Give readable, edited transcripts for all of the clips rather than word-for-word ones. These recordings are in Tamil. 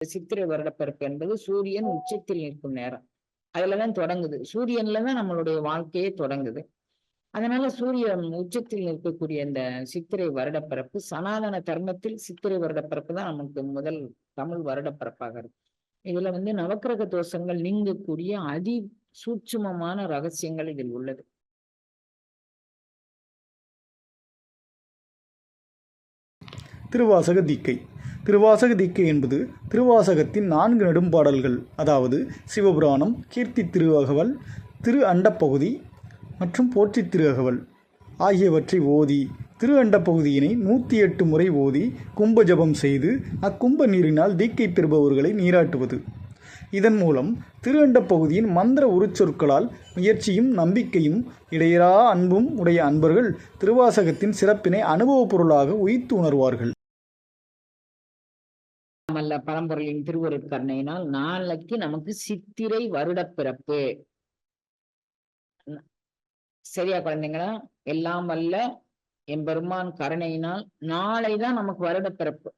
சித்திரை வருடப்பிறப்பு என்பது சூரியன் உச்சத்தில் நிற்கும் நேரம். அதுலதான் தொடங்குது. சூரியன்லதான் நம்மளுடைய வாழ்க்கையே தொடங்குது. அதனால சூரியன் உச்சத்தில் நிற்கக்கூடிய இந்த சித்திரை வருடப்பிறப்பு சனாதன தர்மத்தில் சித்திரை வருடப்பிறப்பு தான் நமக்கு முதல் தமிழ் வருடப்பிறப்பாக இருக்கு. இதுல நவக்கிரக தோஷங்கள் நீங்கக்கூடிய அதி சூட்சுமமான ரகசியங்கள் இதில் உள்ளது. திருவாசக தீக்கை. திருவாசக தீக்கை என்பது திருவாசகத்தின் 4 நெடும்பாடல்கள், அதாவது சிவபுராணம், கீர்த்தி திருவகவல், திரு அண்டப்பகுதி மற்றும் போற்றி திருஅகவல் ஆகியவற்றை ஓதி திரு அண்டப்பகுதியினை 108 முறை ஓதி கும்ப ஜபம் செய்து அக்கும்ப நீரினால் தீக்கை பெறுபவர்களை நீராட்டுவது. இதன் மூலம் திரு அண்டப்பகுதியின் மந்திர உருச்சொற்களால் முயற்சியும் நம்பிக்கையும் இடையறா அன்பும் உடைய அன்பர்கள் திருவாசகத்தின் சிறப்பினை அனுபவப் பொருளாக உய்த்து உணர்வார்கள். அல்ல பரம்பொருளின் திருவருட்கருணையினால் நாளைக்கு நமக்கு சித்திரை வருடப்பிறப்பு. சரியா குழந்தைங்களா? எல்லாம் வல்ல எம்பெருமான் கருணையினால் நாளைதான் நமக்கு வருடப்பிறப்பு.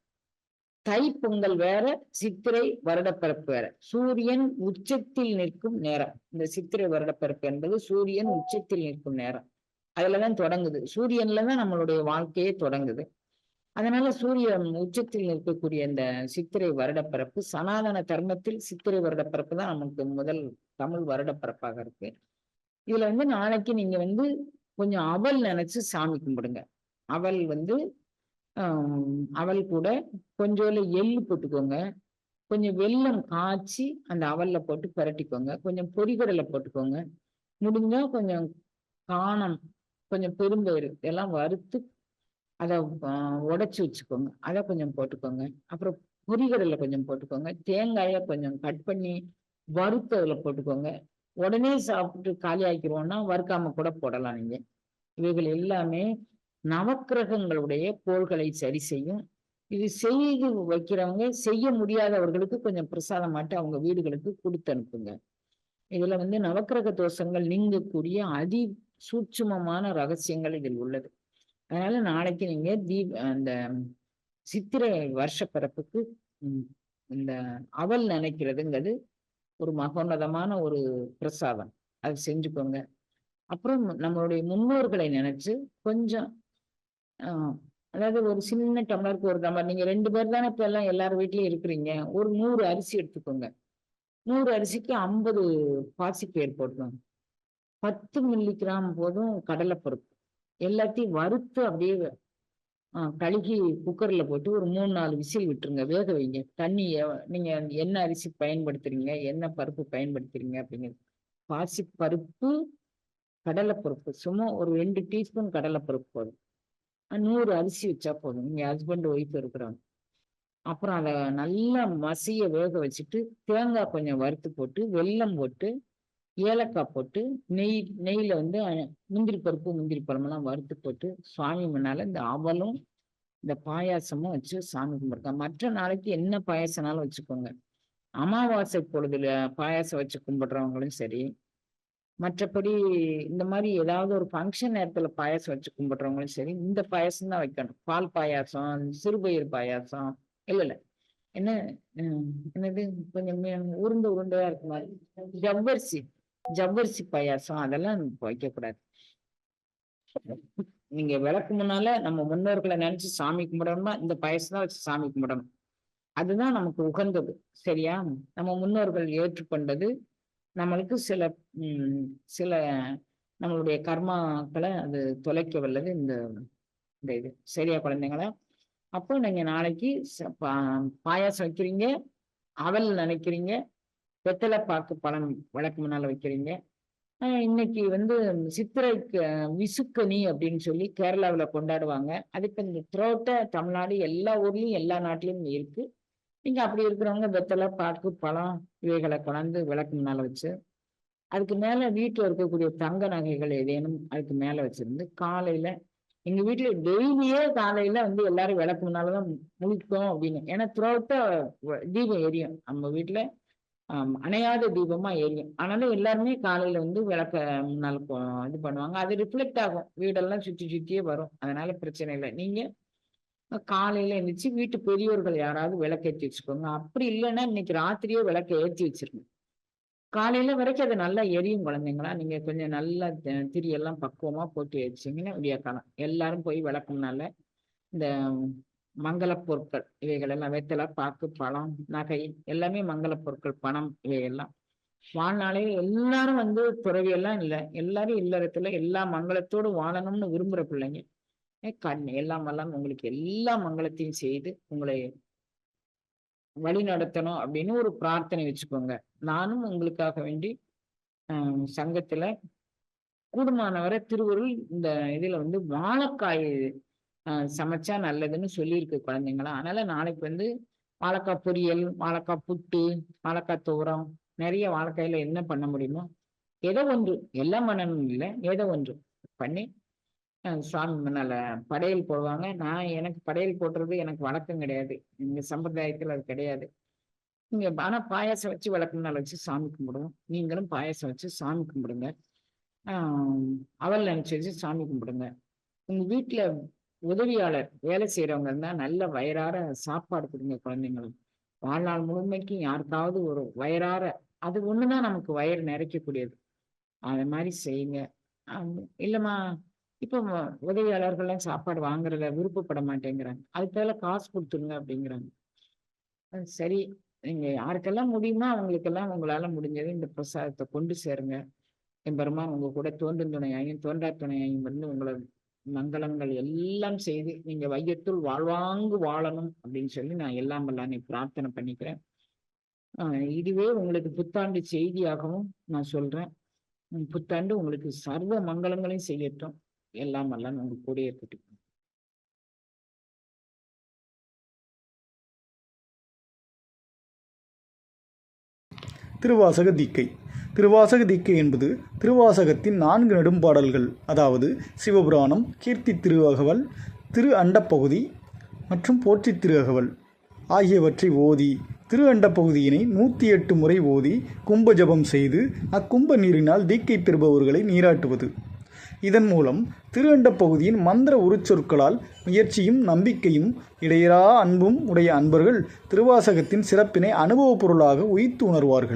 தைப்பொங்கல் வேற, சித்திரை வருடப்பிறப்பு வேற. சூரியன் உச்சத்தில் நிற்கும் நேரம். இந்த சித்திரை வருடப்பிறப்பு என்பது சூரியன் உச்சத்தில் நிற்கும் நேரம். அதுலதான் தொடங்குது. சூரியன்லதான் நம்மளுடைய வாழ்க்கையே தொடங்குது. அதனால சூரியன் உச்சத்தில் நிற்கக்கூடிய இந்த சித்திரை வருடப்பிறப்பு சனாதன தர்மத்தில் சித்திரை வருடப்பிறப்பு தான் நமக்கு முதல் தமிழ் வருடப்பிறப்பாக இருக்கு. இதுல நாளைக்கு நீங்க கொஞ்சம் அவல் நினைச்சு சாமி கும்பிடுங்க. அவல் அவல் கூட கொஞ்சோல எள்ளு போட்டுக்கோங்க, கொஞ்சம் வெல்லம் காய்ச்சி அந்த அவல்ல போட்டு பரட்டிக்கோங்க, கொஞ்சம் பொரிகடலை போட்டுக்கோங்க, முடிஞ்சா கொஞ்சம் காணம், கொஞ்சம் பெரும்பயிறு எல்லாம் வறுத்து அதை உடைச்சு வச்சுக்கோங்க, அதை கொஞ்சம் போட்டுக்கோங்க. அப்புறம் பொரிகடலை கொஞ்சம் போட்டுக்கோங்க, தேங்காயை கொஞ்சம் கட் பண்ணி வறுத்து அதுல போட்டுக்கோங்க. உடனே சாப்பிட்டு காலி ஆக்கிடுவோம்னா வறுக்காம கூட போடலாம் நீங்க. இவைகள் எல்லாமே நவக்கிரகங்களுடைய கோள்களை சரி செய்யும். இது செய்து வைக்கிறவங்க செய்ய முடியாதவர்களுக்கு கொஞ்சம் பிரசாதம் மாட்டு அவங்க வீடுகளுக்கு கொடுத்து அனுப்புங்க. இதுல நவக்கிரக தோஷங்கள் நீங்கக்கூடிய அதி சூட்சுமமான ரகசியங்கள் இதில் உள்ளது. அதனால நாளைக்கு நீங்க அந்த சித்திரை வருஷ பிறப்புக்கு இந்த அவல் நினைக்கிறதுங்கிறது ஒரு மகோன்னதமான ஒரு பிரசாதம். அது செஞ்சுக்கோங்க. அப்புறம் நம்மளுடைய முன்னோர்களை நினைச்சு கொஞ்சம் அதாவது ஒரு சின்ன டம்ளருக்கு ஒரு டம்ளர், நீங்க 2 பேர் தானே இப்ப எல்லாம் எல்லாரும் வீட்லயும் இருக்கிறீங்க, ஒரு 100 அரிசி எடுத்துக்கோங்க. 100 அரிசிக்கு 50 பாசிப்பயிர் போட்டுக்கோங்க. 10 மில்லிகிராம் போதும் கடலைப்பருப்பு எல்லாத்தையும் வறுத்து அப்படியே கழுகி குக்கர்ல போட்டு ஒரு 3-4 விசில் விட்டுருங்க, வேக வைங்க. தண்ணி நீங்க என்ன அரிசி பயன்படுத்துறீங்க, என்ன பருப்பு பயன்படுத்துறீங்க அப்படிங்கிறது. பாசி பருப்பு, கடலைப்பருப்பு சும்மா ஒரு 2 டீஸ்பூன் கடலைப்பருப்பு போதும். 100 அரிசி வச்சா போதும். நீங்க ஹஸ்பண்ட் ஒய்ஃப் இருக்கிறாங்க. அப்புறம் அதை நல்லா மசிய வேக வச்சுட்டு தேங்காய் கொஞ்சம் வறுத்து போட்டு வெல்லம் போட்டு ஏலக்காய் போட்டு நெய்யில முந்திரி பருப்பு முந்திரி பழமெல்லாம் வறுத்து போட்டு சுவாமி முன்னால இந்த அவலும் இந்த பாயாசமும் வச்சு சாமி கும்பிடுங்க. மற்ற நாளைக்கு என்ன பாயாசம்னாலும் வச்சுக்கோங்க. அமாவாசை பொழுதுல பாயாசம் வச்சு கும்பிடுறவங்களும் சரி, மற்றபடி இந்த மாதிரி ஏதாவது ஒரு ஃபங்க்ஷன் நேரத்துல பாயாசம் வச்சு கும்பிடுறவங்களும் சரி, இந்த பாயாசம் தான் வைக்கணும். பால் பாயாசம், சிறுபயிர் பாயாசம், இல்ல என்ன என்னது கொஞ்சம் உருண்டையா இருக்கு மாதிரி ஜவ்வரிசி பாயாசம், அதெல்லாம் வைக்கக்கூடாது. நீங்க விளக்கு முன்னால நம்ம முன்னோர்களை நினைச்சு சாமி கும்பிடணும்னா இந்த பாயாசம் தான் வச்சு சாமி கும்பிடணும். அதுதான் நமக்கு உகந்தது. சரியா? நம்ம முன்னோர்கள் ஏற்றுக்கொண்டது. நம்மளுக்கு சில நம்மளுடைய கர்மாக்களை அது தொலைக்க வல்லது இந்த இது. சரியா குழந்தைங்களா? அப்போ நீங்க நாளைக்கு பாயாசம் வைக்கிறீங்க, அவல் நினைக்கிறீங்க, வெத்தலை பாக்கு பழம் விளக்கு முன்னால வைக்கிறீங்க. இன்னைக்கு சித்திரைக்கு விசுக்கனி அப்படின்னு சொல்லி கேரளாவுல கொண்டாடுவாங்க. அதுக்கு இந்த த்ரோட்ட தமிழ்நாடு எல்லா ஊர்லயும் எல்லா நாட்டிலயும் இருக்கு. நீங்க அப்படி இருக்கிறவங்க வெத்தலை பாக்கு பழம் இவைகளை கலந்து விளக்கு முன்னால வச்சு, அதுக்கு மேல வீட்டுல இருக்கக்கூடிய தங்க நகைகள் ஏதேனும் அதுக்கு மேல வச்சிருந்து காலையில எங்க வீட்டுல டெய்லியே காலையில எல்லாரும் விளக்கு முன்னாலதான் முழிக்கும் அப்படின்னு. ஏன்னா த்ரோட்ட தீபம் எரியும் நம்ம வீட்டுல, அணையாத தீபமா எரியும். ஆனாலும் எல்லாருமே காலையில விளக்க முன்னால இது பண்ணுவாங்க. அது ரிஃப்ளெக்ட் ஆகும், வீடெல்லாம் சுத்தி சுத்தியே வரும். அதனால பிரச்சனை இல்லை. நீங்க காலையில எந்திரிச்சு வீட்டு பெரியோர்கள் யாராவது விளக்கேத்தி வச்சுக்கோங்க. அப்படி இல்லன்னா இன்னைக்கு ராத்திரியே விளக்க ஏத்தி வச்சிருங்க. காலையில வரைக்கும் அது நல்லா எரியும் குழந்தைங்களா. நீங்க கொஞ்சம் நல்லா திரியெல்லாம் பக்குவமா போட்டு வச்சீங்கன்னா விடியற்காலம். எல்லாரும் போய் விளக்குனால இந்த மங்கல பொருட்கள் இவைகள் எல்லாம் வெத்தலை, பாக்கு, பழம், நகை எல்லாமே மங்கல பொருட்கள், பணம் இவையெல்லாம். வாழ்நாளே எல்லாரும் வந்து துறவியெல்லாம் இல்ல. எல்லாரும் இல்லறத்துல எல்லா மங்களத்தோடும் வாழணும்னு விரும்புற பிள்ளைங்க. எல்லாம் வல்லவன் உங்களுக்கு எல்லா மங்களத்தையும் செய்து உங்களை வழி நடத்தணும் அப்படின்னு ஒரு பிரார்த்தனை வச்சுக்கோங்க. நானும் உங்களுக்காக வேண்டி சங்கத்துல கூடுமானவரை திருவருள் இந்த இதுல வந்து வாழைக்காய் சமைச்சா நல்லதுன்னு சொல்லியிருக்கு குழந்தைங்களா. அதனால நாளைக்கு வந்து வாழைக்காய் பொரியல், வாழைக்காய் புட்டு, வாழைக்காய் துவரம், நிறைய வாழைக்காயில என்ன பண்ண முடியுமோ ஏதோ ஒன்று, எல்லாம் பண்ணணும் இல்லை, ஏதோ ஒன்று பண்ணி சுவாமி முன்னால படையல் போடுவாங்க. எனக்கு படையல் போடுறது எனக்கு வழக்கம் கிடையாது. எங்க சம்பிரதாயத்துல அது கிடையாது. நீங்க ஆனா பாயாசம் வச்சு விளக்கு நாள் வச்சு சாமி கும்பிடுவோம். நீங்களும் பாயாசம் வச்சு சாமி கும்பிடுங்க. அவல் நினைச்சு வச்சு சாமி கும்பிடுங்க. உங்க வீட்டுல உதவியாளர் வேலை செய்யறவங்க இருந்தா நல்ல வயிறார சாப்பாடு கொடுங்க குழந்தைங்களுக்கு. வாழ்நாள் முழுமைக்கும் யாருக்காவது ஒரு வயிறார, அது ஒண்ணுதான் நமக்கு வயிறு நிறைக்கக்கூடியது. அது மாதிரி செய்யுங்க. இல்லம்மா இப்ப உதவியாளர்கள்லாம் சாப்பாடு வாங்குறத விருப்பப்பட மாட்டேங்கிறாங்க. அதுக்கு பதிலா காசு கொடுத்துருங்க அப்படிங்கிறாங்க. சரி, நீங்க யாருக்கெல்லாம் முடியுமோ அவங்களுக்கெல்லாம் உங்களால முடிஞ்சது இந்த பிரசாதத்தை கொண்டு சேருங்க. எம்பெருமான் உங்க கூட தோன்றும் துணையாயும் தோன்றா துணையாயும் வந்து உங்களை மங்களங்கள் எல்லாம் செய்து நீங்க வையத்துள் வாழ்வாங்கு வாழணும் அப்படின்னு சொல்லி நான் எல்லாம் வல்லானை பிரார்த்தனை பண்ணிக்கிறேன். இதுவே உங்களுக்கு புத்தாண்டு செய்தியாகவும் நான் சொல்றேன். புத்தாண்டு உங்களுக்கு சர்வ மங்களங்களையும் செய்யட்டும். எல்லாம் வல்லான் உங்க கூட இருக்கட்டும். திருவாசக தீக்கை. திருவாசக தீக்கை என்பது திருவாசகத்தின் 4 நெடும்பாடல்கள், அதாவது சிவபுராணம், கீர்த்தி திருவகவல், திரு அண்டப்பகுதி மற்றும் போற்றி திருவகவல் ஆகியவற்றை ஓதி திரு அண்டப்பகுதியினை 108 முறை ஓதி கும்ப ஜபம் செய்து அக்கும்ப நீரினால் தீக்கை பெறுபவர்களை நீராட்டுவது. இதன் மூலம் திரு அண்டப்பகுதியின் மந்திர உருச்சொற்களால் முயற்சியும் நம்பிக்கையும் இடையறா அன்பும் உடைய அன்பர்கள் திருவாசகத்தின் சிறப்பினை அனுபவப் பொருளாக உய்த்து உணர்வார்கள்.